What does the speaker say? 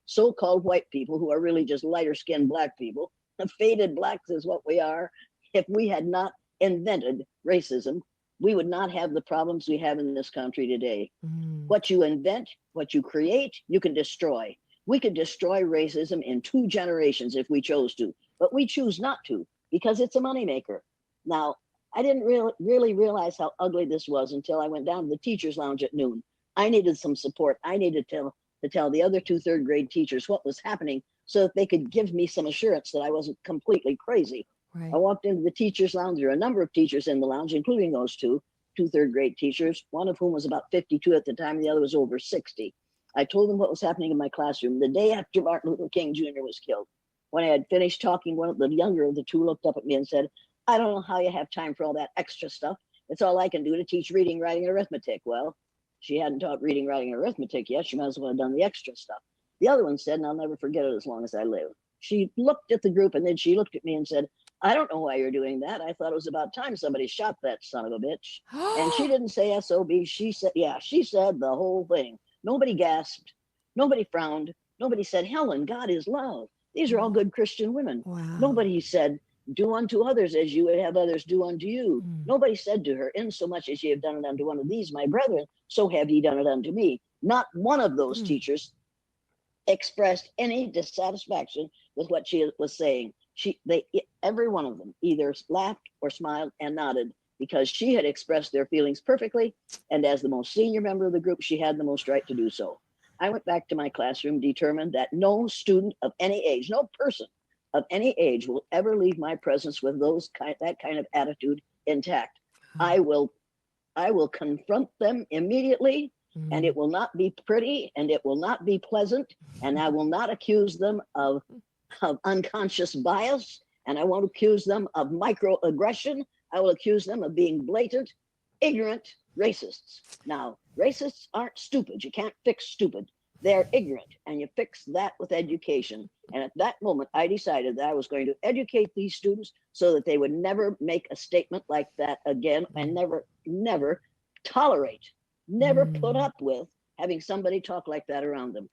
so-called white people who are really just lighter skinned black people, faded blacks is what we are. If we had not invented racism, we would not have the problems we have in this country today. Mm. What you invent, what you create, you can destroy. We could destroy racism in 2 generations if we chose to, but we choose not to because it's a moneymaker. Now, I didn't really realize how ugly this was until I went down to the teacher's lounge at noon. I needed some support. I needed to tell the other 2 third grade teachers what was happening so that they could give me some assurance that I wasn't completely crazy. I Right. walked into the teacher's lounge. There were a number of teachers in the lounge, including those 2 third grade teachers, one of whom was about 52 at the time, and the other was over 60. I told them what was happening in my classroom the day after Martin Luther King Jr. was killed. When I had finished talking, one of the younger of the two looked up at me and said, I don't know how you have time for all that extra stuff. It's all I can do to teach reading, writing, and arithmetic. Well, she hadn't taught reading, writing, and arithmetic yet. She might as well have done the extra stuff. The other one said, and I'll never forget it as long as I live. She looked at the group and then she looked at me and said, I don't know why you're doing that. I thought it was about time somebody shot that son of a bitch. And she didn't say SOB. She said, yeah, she said the whole thing. Nobody gasped. Nobody frowned. Nobody said, Helen, God is love. These are all good Christian women. Wow. Nobody said, do unto others as you would have others do unto you. Mm. Nobody said to her, in so much as ye have done it unto one of these, my brethren, so have ye done it unto me. Not one of those Mm. teachers expressed any dissatisfaction with what she was saying. Every one of them either laughed or smiled and nodded because she had expressed their feelings perfectly. And as the most senior member of the group, she had the most right to do so. I went back to my classroom determined that no student of any age, no person of any age will ever leave my presence with that kind of attitude intact. Wow. I will I will confront them immediately, and Mm. it will not be pretty and it will not be pleasant, and I will not accuse them of unconscious bias, and I won't accuse them of microaggression. I will accuse them of being blatant, ignorant racists. Now, racists aren't stupid. You can't fix stupid. They're ignorant, and you fix that with education. And at that moment, I decided that I was going to educate these students so that they would never make a statement like that again and Mm. never tolerate, never put Mm. up with having somebody talk like that around them.